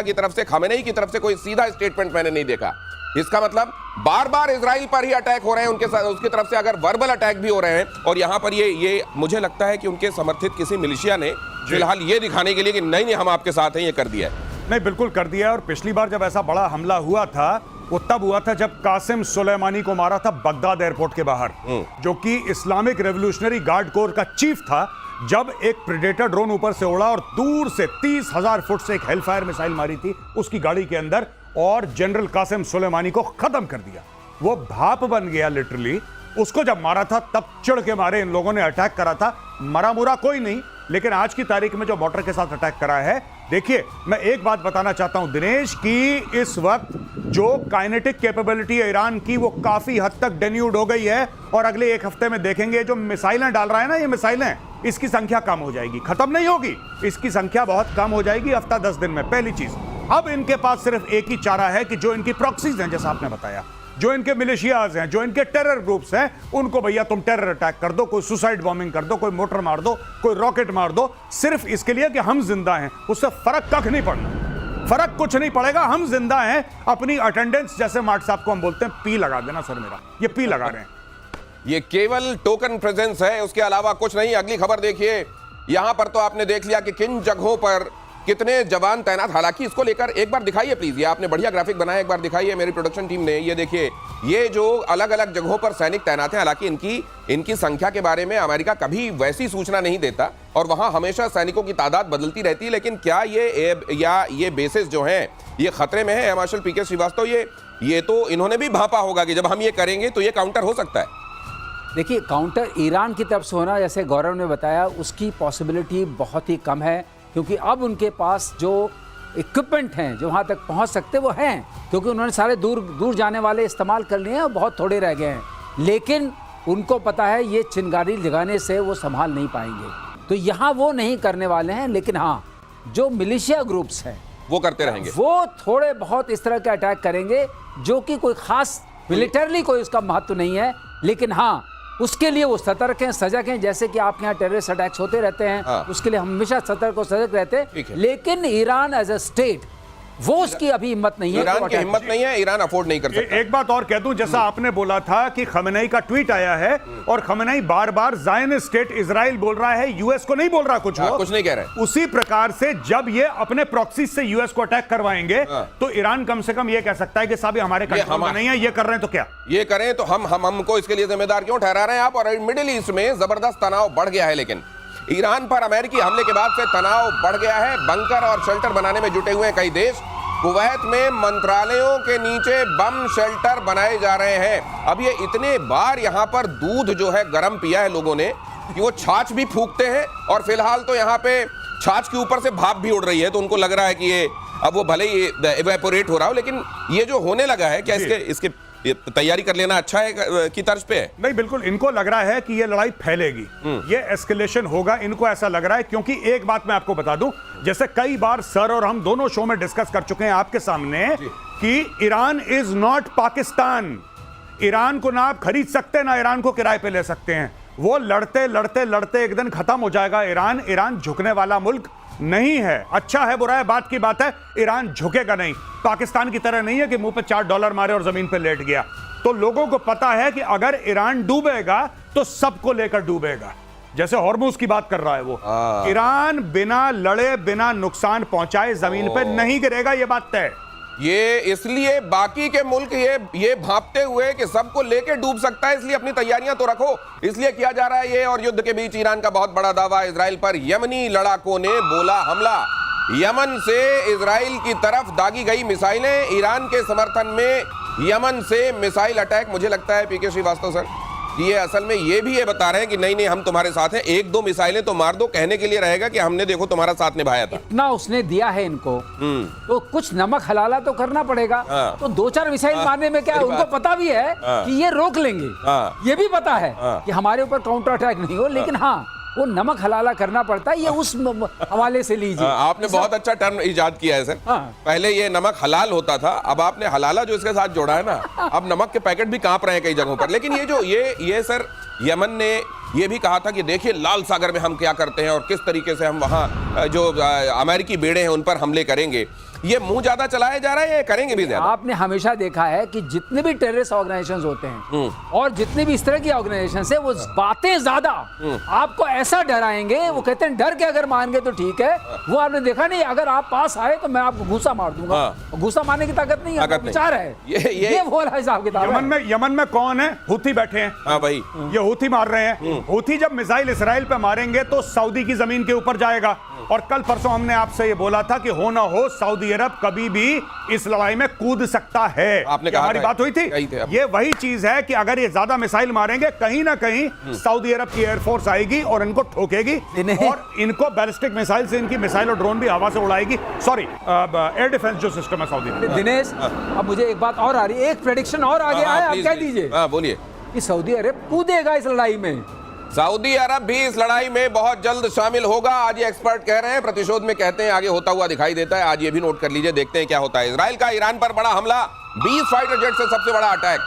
की तरफ से, खमेनेई की तरफ से कोई सीधा स्टेटमेंट मैंने नहीं देखा। इसका मतलब बार बार इजराइल पर ही अटैक हो रहे हैं, उनके साथ उसकी तरफ से अगर वर्बल अटैक भी हो रहे हैं। और यहाँ पर ये मुझे लगता है कि उनके समर्थित किसी मिलिशिया ने फिलहाल ये दिखाने के लिए कि नहीं हम आपके साथ हैं, ये कर दिया है। नहीं, बिल्कुल कर दिया है। और पिछली बार जब ऐसा बड़ा हमला हुआ था वो तब हुआ था जब कासिम सुलेमानी को मारा था बगदाद एयरपोर्ट के बाहर, जो कि इस्लामिक रेवोल्यूशनरी गार्ड कोर का चीफ था। जब एक प्रेडेटर ड्रोन ऊपर से उड़ा और दूर से 30,000 फुट से एक हेलफायर मिसाइल मारी थी उसकी गाड़ी के अंदर और जनरल कासिम सुलेमानी को खत्म कर दिया। वो भाप बन गया लिटरली। उसको जब मारा था तब चिढ़ के मारे इन लोगों ने अटैक करा था। मरा मुरा कोई नहीं, लेकिन आज की तारीख में जो मोटर के साथ अटैक करा है, देखिए मैं एक बात बताना चाहता हूं दिनेश की इस वक्त जो काइनेटिक कैपेबिलिटी है ईरान की वो काफी हद तक डेन्यूड हो गई है। और अगले एक हफ्ते में देखेंगे जो मिसाइलें डाल रहा है ना, ये मिसाइलें, इसकी संख्या कम हो जाएगी, खत्म नहीं होगी, इसकी संख्या बहुत कम हो जाएगी हफ्ता 10 दिन में। पहली चीज, अब इनके पास सिर्फ एक ही चारा है कि जो इनकी प्रॉक्सीज हैं, जैसा आपने बताया, जो इनके मिलिशियाज हैं, जो इनके टेरर ग्रुप्स हैं, उनको भैया तुम टेरर अटैक कर दो, कोई सुसाइड बॉम्बिंग कर दो, कोई मोटर मार दो, कोई रॉकेट मार दो, सिर्फ इसके लिए कि हम जिंदा हैं। उससे फर्क कख नहीं पड़ना, फर्क कुछ नहीं पड़ेगा, हम जिंदा हैं। अपनी अटेंडेंस, जैसे मार्ट साहब को हम बोलते हैं, पी लगा देना सर मेरा, ये पी लगा रहे हैं। ये केवल टोकन प्रेजेंस है, उसके अलावा कुछ नहीं। अगली खबर देखिए, यहां पर तो आपने देख लिया कि किन जगहों पर कितने जवान तैनात। हालांकि इसको लेकर एक बार दिखाइए प्लीज, ये आपने बढ़िया ग्राफिक बनाया, एक बार दिखाइए मेरी प्रोडक्शन टीम ने। ये देखिए, ये जो अलग अलग जगहों पर सैनिक तैनात हैं, हालांकि इनकी संख्या के बारे में अमेरिका कभी वैसी सूचना नहीं देता और वहां हमेशा सैनिकों की तादाद बदलती रहती है। लेकिन क्या ये बेसिस जो हैं ये खतरे में है? मार्शल पीके श्रीवास्तव, ये तो इन्होंने भी भांपा होगा कि जब हम ये करेंगे तो ये काउंटर हो सकता है। देखिए, काउंटर ईरान की तरफ से होना, जैसे गौरव ने बताया, उसकी पॉसिबिलिटी बहुत ही कम है, क्योंकि अब उनके पास जो इक्विपमेंट हैं जो वहाँ तक पहुँच सकते वो हैं, क्योंकि उन्होंने सारे दूर जाने वाले इस्तेमाल कर लिए हैं और बहुत थोड़े रह गए हैं। लेकिन उनको पता है ये चिंगारी लगाने से वो संभाल नहीं पाएंगे, तो यहाँ वो नहीं करने वाले हैं। लेकिन हाँ, जो मिलिशिया ग्रुप्स हैं वो करते रहेंगे, वो थोड़े बहुत इस तरह के अटैक करेंगे, जो कि कोई खास मिलिटरली कोई उसका महत्व नहीं है। लेकिन हाँ, उसके लिए वो सतर्क हैं, सजग हैं। जैसे कि आपके यहाँ टेररिस्ट अटैक्स होते रहते हैं, उसके लिए हमेशा सतर्क और सजग रहते हैं। लेकिन ईरान एज अ स्टेट, वो उसकी अभी हिम्मत नहीं है, ईरान की हिम्मत नहीं है, ईरान अफोर्ड नहीं कर सकता। एक बात और कह दूं, जैसा आपने बोला था कि खमेनेई का ट्वीट आया है और खमेनेई बार बार ज़ायनिस्ट स्टेट इजराइल बोल रहा है, यूएस को नहीं बोल रहा कुछ, कुछ नहीं कह रहा है। उसी प्रकार से जब ये अपने प्रॉक्सी से यूएस को अटैक करवाएंगे तो ईरान कम से कम ये कह सकता है कि साहब हमारे कंट्रोल में नहीं है, ये कर रहे हैं तो क्या ये करें, तो हमको इसके लिए जिम्मेदार क्यों ठहरा रहे हैं आप? और मिडिल ईस्ट में जबरदस्त तनाव बढ़ गया है, लेकिन ईरान पर अमेरिकी हमले के बाद से तनाव बढ़ गया है। बंकर और शेल्टर बनाने में जुटे हुए हैं कई देश। कुवैत में मंत्रालयों के नीचे बम शेल्टर बनाए जा रहे हैं। अब ये इतने बार यहाँ पर दूध जो है गर्म पिया है लोगों ने कि वो छाछ भी फूकते हैं। और फिलहाल तो यहाँ पे छाछ के ऊपर से भाप भी उड़ रही है, तो उनको लग रहा है कि ये अब वो भले ही इवेपोरेट हो रहा हो, लेकिन ये जो होने लगा है, क्या इसके तैयारी कर लेना अच्छा है की तर्ज पे है? नहीं, बिल्कुल इनको लग रहा है कि ये लड़ाई फैलेगी, ये एस्केलेशन होगा, इनको ऐसा लग रहा है। क्योंकि एक बात मैं आपको बता दूं, जैसे कई बार सर और हम दोनों शो में डिस्कस कर चुके हैं आपके सामने कि Iran is not Pakistan. Iran को ना आप खरीद सकते ना ईरान को किराए पे ले सकते हैं। वो लड़ते लड़ते लड़ते एक दिन खत्म हो जाएगा। ईरान झुकने वाला मुल्क नहीं है। अच्छा है बुरा है बात की बात है, ईरान झुकेगा नहीं। पाकिस्तान की तरह नहीं है कि मुंह पे $4 मारे और जमीन पे लेट गया। तो लोगों को पता है कि अगर ईरान डूबेगा तो सबको लेकर डूबेगा। जैसे हॉर्मुज की बात कर रहा है वो, ईरान बिना लड़े बिना नुकसान पहुंचाए जमीन पे नहीं गिरेगा, ये बात तय। ये इसलिए बाकी के मुल्क ये भांपते हुए कि सबको लेके डूब सकता है, इसलिए अपनी तैयारियां तो रखो, इसलिए किया जा रहा है ये। और युद्ध के बीच ईरान का बहुत बड़ा दावा इजराइल पर। यमनी लड़ाकों ने बोला हमला। यमन से इजराइल की तरफ दागी गई मिसाइलें, ईरान के समर्थन में यमन से मिसाइल अटैक। मुझे लगता है पीके श्रीवास्तव सर, ये असल में ये भी बता रहे हैं कि नहीं हम तुम्हारे साथ हैं, 1-2 मिसाइलें तो मार दो, कहने के लिए रहेगा कि हमने देखो तुम्हारा साथ निभाया था। इतना उसने दिया है इनको, तो कुछ नमक हलाला तो करना पड़ेगा। तो 2-4 मिसाइल मारने में क्या है, उनको पता भी है कि ये रोक लेंगे, ये भी पता है कि हमारे ऊपर काउंटर अटैक नहीं हो। लेकिन हाँ, वो नमक हलाला करना पड़ता है, ये उस हवाले से लीजिए। आपने बहुत अच्छा टर्म इजाद किया है सर। पहले ये नमक हलाल होता था, अब आपने हलाला जो इसके साथ जोड़ा है ना, अब नमक के पैकेट भी कांप रहे हैं कई जगहों पर। लेकिन ये सर, यमन ने ये भी कहा था कि देखिए लाल सागर में हम क्या करते हैं और किस तरीके से हम वहाँ जो अमेरिकी बेड़े हैं उन पर हमले करेंगे। ये मुंह ज्यादा चलाया जा रहा है, ये करेंगे भी ज्यादा। आपने हमेशा देखा है कि जितने भी टेररिस्ट ऑर्गेनाइजेशंस होते हैं और जितने भी इस तरह की ऑर्गेनाइजेशंस है, वो बातें ज्यादा आपको ऐसा डराएंगे, वो कहते हैं डर के अगर मान गए तो ठीक है। वो आपने देखा नहीं, अगर आप पास आए तो मैं आपको घूसा मार दूंगा। घूसा मारने की ताकत नहीं है, विचार है। ये वो वाला हिसाब किताब है। यमन में कौन है? हुती बैठे हैं। हाँ भाई, ये हुती मार रहे हैं। हुती जब मिसाइल इसराइल पे मारेंगे तो सऊदी की जमीन के ऊपर जाएगा। और कल परसों हमने आपसे ये बोला था कि हो ना हो सऊदी अरब कभी भी इस लड़ाई में कूद सकता है। आपने कहा हमारी बात हुई थी। ये वही चीज है कि अगर ये ज्यादा मिसाइल मारेंगे, कहीं ना कहीं सऊदी अरब की एयरफोर्स आएगी और इनको ठोकेगी और इनको बैलिस्टिक मिसाइल से इनकी मिसाइल और ड्रोन भी हवा से उड़ाएगी। सॉरी, एयर डिफेंस जो सिस्टम है सऊदी में। दिनेश, अब मुझे एक बात और आ रही है, एक प्रेडिक्शन और आ गया है, आप कह दीजिए। हाँ बोलिए। कि सऊदी अरब कूदेगा इस लड़ाई में। सऊदी अरब भी इस लड़ाई में बहुत जल्द शामिल होगा, आज ये एक्सपर्ट कह रहे हैं। प्रतिशोध में कहते हैं आगे होता हुआ दिखाई देता है। आज ये भी नोट कर लीजिए, देखते हैं क्या होता है। इजराइल का ईरान पर बड़ा हमला, 20 फाइटर जेट से सबसे बड़ा अटैक।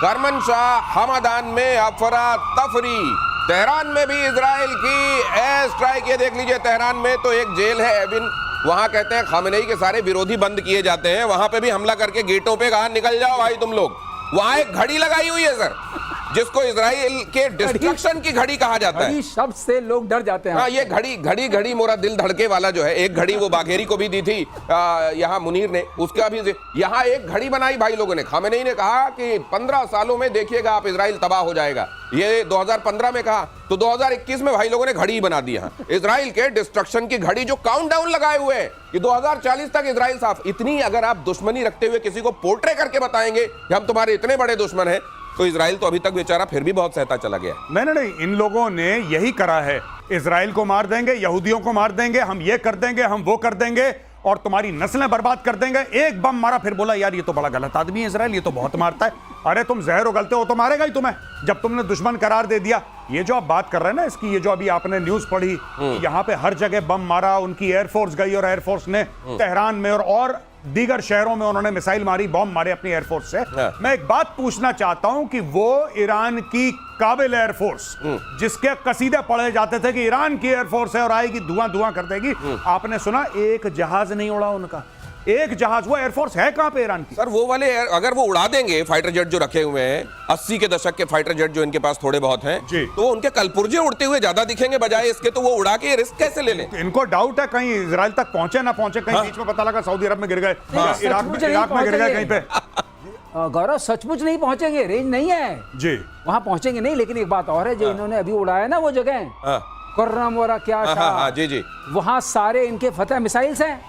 करमनशाह हमदान में अफरा तफरी। तेहरान में भी इजराइल की एयर स्ट्राइक। ये देख लीजिए, तेहरान में तो एक जेल है एविन, वहां कहते हैं खामेनेई के सारे विरोधी बंद किए जाते हैं। वहां पे भी हमला करके गेटों पे कहा निकल जाओ भाई तुम लोग। वहां एक घड़ी लगाई हुई है सर, जिसको इजराइल के डिस्ट्रक्शन की घड़ी कहा जाता है। शब्द से लोग डर जाते हैं। हाँ, ये घड़ी मोरा दिल धड़के वाला जो है, एक घड़ी वो बाघेरी को भी दी थी यहाँ मुनीर ने, उसका भी यहाँ एक घड़ी बनाई भाई लोगों ने। खामेनेई ने कहा कि 15 सालों में देखिएगा आप इजराइल तबाह हो जाएगा। ये 2015 में कहा, तो 2021 में भाई लोगों ने घड़ी बना दी। यहाँ इजराइल के डिस्ट्रक्शन की घड़ी जो काउंटडाउन लगाए हुए हैं कि 2040 तक इजराइल साफ। इतनी अगर आप दुश्मनी रखते हुए किसी को पोर्ट्रे करके बताएंगे कि हम तुम्हारे इतने बड़े दुश्मन हैं, तो इजराइल तो अभी तक बेचारा फिर भी बहुत सहता चला गया। नहीं, इन लोगों ने यही करा है। इजराइल को मार देंगे, यहूदियों को मार देंगे, हम ये कर देंगे, हम वो कर देंगे और तुम्हारी नस्लें बर्बाद कर देंगे। एक बम मारा, फिर बोला यार ये तो बड़ा गलत आदमी है इजराइल, ये तो बहुत मारता है। अरे तुम जहर उगलते हो तो मारेगा ही तुम्हें, जब तुमने दुश्मन करार दे दिया। ये जो आप बात कर रहे हैं ना इसकी, ये जो अभी आपने न्यूज पढ़ी, यहाँ पे हर जगह बम मारा, उनकी एयरफोर्स गई और एयरफोर्स ने तेहरान में और दीगर शहरों में उन्होंने मिसाइल मारी, बॉम्ब मारे अपनी एयरफोर्स से। मैं एक बात पूछना चाहता हूं कि वो ईरान की काबिल एयरफोर्स, जिसके कसीदे पढ़े जाते थे कि ईरान की एयरफोर्स है और आएगी धुआं धुआं कर देगी, आपने सुना एक जहाज नहीं उड़ा उनका? एक जहाज, वो एयरफोर्स है कहां पे ईरान की? सर वो वाले अगर वो उड़ा देंगे फाइटर जेट जो रखे हुए हैं, 80 के दशक के फाइटर जेट जो इनके पास थोड़े बहुत हैं, तो उनके कलपुर्जे उड़ते हुए ज्यादा दिखेंगे बजाय इसके। तो वो उड़ा के रिस्क कैसे ले लें? इनको डाउट है कहीं इजराइल तक पहुंचे ना पहुंचे, कहीं बीच में पता लगा सऊदी अरब में गिर गए, इराक में गिर गए कहीं पे। गौरव, सचमुच नहीं पहुंचेंगे, रेंज नहीं है जी, वहां पहुंचेंगे नहीं। लेकिन एक बात और है, जो इन्होंने अभी उड़ाया ना वो जगह कुर्रम वरा क्या, जी, वहां सारे इनके फतह मिसाइल्स हैं।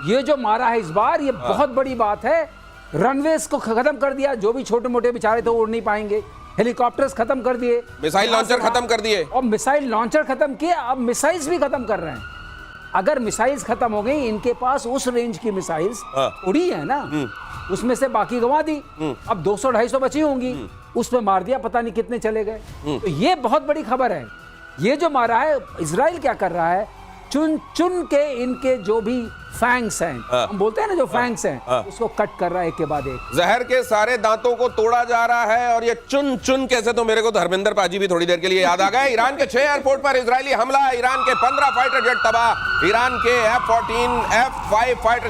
ये जो मारा है इस बार, ये बहुत बड़ी बात है। रनवेज को खत्म कर दिया, जो भी छोटे मोटे बेचारे थे उड़ नहीं पाएंगे। हेलीकॉप्टर्स खत्म कर दिए, मिसाइल लॉन्चर खत्म कर दिए, और मिसाइल लॉन्चर खत्म किए, अब मिसाइल्स भी खत्म कर रहे हैं। अगर मिसाइल्स खत्म हो गई, इनके पास उस रेंज की मिसाइल्स उड़ी है ना, उसमें से बाकी गंवा दी। अब 200-250 बची होंगी, उसमें मार दिया, पता नहीं कितने चले गए। तो ये बहुत बड़ी खबर है। ये जो मारा है, इजराइल क्या कर रहा है, चुन चुन के इनके जो भी फैंग्स हैं, हम बोलते हैं ना जो फैंग्स हैं, उसको कट कर रहा है एक के बाद एक। जहर के सारे दांतों को तोड़ा जा रहा है। और ये चुन चुन कैसे, तो मेरे को धर्मेंद्र पाजी भी थोड़ी देर के लिए याद आ गए। ईरान के 6 एयरपोर्ट पर इजरायली हमला, ईरान के 15 फाइटर जेट तबाह, ईरान के F-14, F-5 फाइटर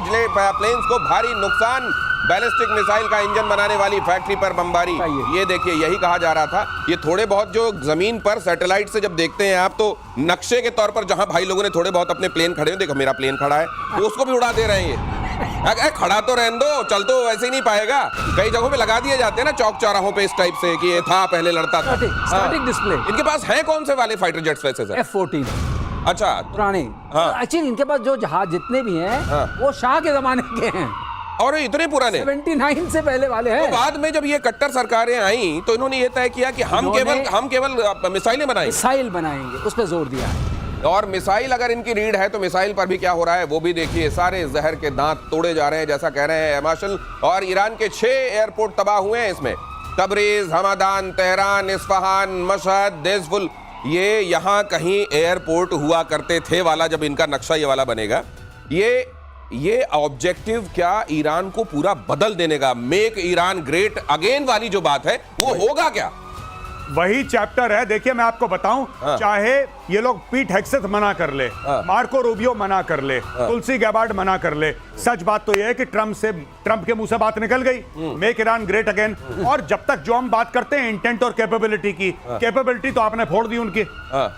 प्लेन्स को भारी नुकसान, बैलिस्टिक मिसाइल का इंजन बनाने वाली फैक्ट्री पर बमबारी। ये देखिए, यही कहा जा रहा था। ये थोड़े बहुत जो जमीन पर सैटेलाइट से जब देखते हैं आप, तो नक्शे के तौर पर जहां भाई लोगों ने थोड़े बहुत अपने प्लेन खड़े हैं, देखो मेरा प्लेन खड़ा है, तो उसको भी उड़ा दे रहे हैं ये। खड़ा तो रहने दो, चल तो वैसे ही नहीं पाएगा। कई जगहों पे लगा दिए जाते हैं ना चौक चौराहों पे इस टाइप से कि ये था, पहले लड़ता था। Static display. इनके पास हैं कौन से वाले फाइटर जेट्स वैसे सर? F-14। अच्छा, पुराने। एक्चुअली इनके पास जो जहाज जितने भी हैं, वो शाह के जमाने के हैं। और इतने पुराने 79 से पहले वाले हैं। तो बाद में जब ये कट्टर सरकारें आई, तो इन्होंने ये तय किया कि हम केवल मिसाइलें बनाएंगे, मिसाइल बनाएंगे, उस पर जोर दिया। और मिसाइल अगर इनकी रीड है, तो मिसाइल पर भी क्या हो रहा है वो भी देखिए। सारे जहर के दांत तोड़े जा रहे हैं, जैसा कह रहे हैं मार्शल। और ईरान के 6 एयरपोर्ट तबाह हुए हैं इसमें, Tabriz, Hamdan, Tehran, Isfahan, Mashhad, देज़फुल। ये यहाँ कहीं एयरपोर्ट हुआ करते थे वाला, जब इनका नक्शा ये वाला बनेगा, ये ऑब्जेक्टिव क्या ईरान को पूरा बदल देने का, मेक ईरान ग्रेट अगेन वाली जो बात है, वो होगा क्या? वही चैप्टर है। देखिए मैं आपको बताऊं, चाहे ये लोग पीट हेग्सेथ मना कर ले, मार्को रूबियो मना कर ले, तुलसी गैबार्ड मना कर ले, सच बात तो ये है कि ट्रंप के मुंह से बात निकल गई, मेक ईरान ग्रेट अगेन। और जब तक जो हम बात करते हैं इंटेंट और कैपेबिलिटी की, कैपेबिलिटी तो आपने फोड़ दी उनकी,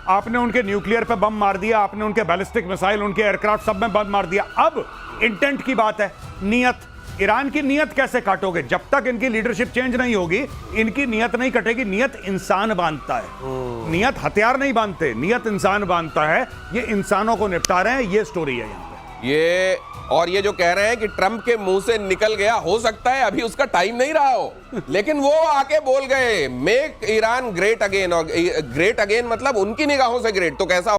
आपने उनके न्यूक्लियर पे बम मार दिया, आपने उनके बैलिस्टिक मिसाइल, उनके एयरक्राफ्ट सब में बम मार दिया। अब इंटेंट की बात है, नियत। ईरान की नियत कैसे काटोगे? जब तक इनकी लीडरशिप चेंज नहीं होगी, इनकी नियत नहीं कटेगी। नियत इंसान बांधता है, नियत हथियार नहीं बांधते, नियत इंसान बांधता है। ये इंसानों को निपटा रहे हैं, ये स्टोरी है यहाँ पे। ये जो कह रहे हैं कि ट्रंप के मुंह से निकल गया, हो सकता है अभी उसका टाइम नहीं रहा हो, लेकिन वो आके बोल गए मेक ईरान ग्रेट अगेन। और ग्रेट अगेन मतलब उनकी निगाहों से ग्रेट तो कैसा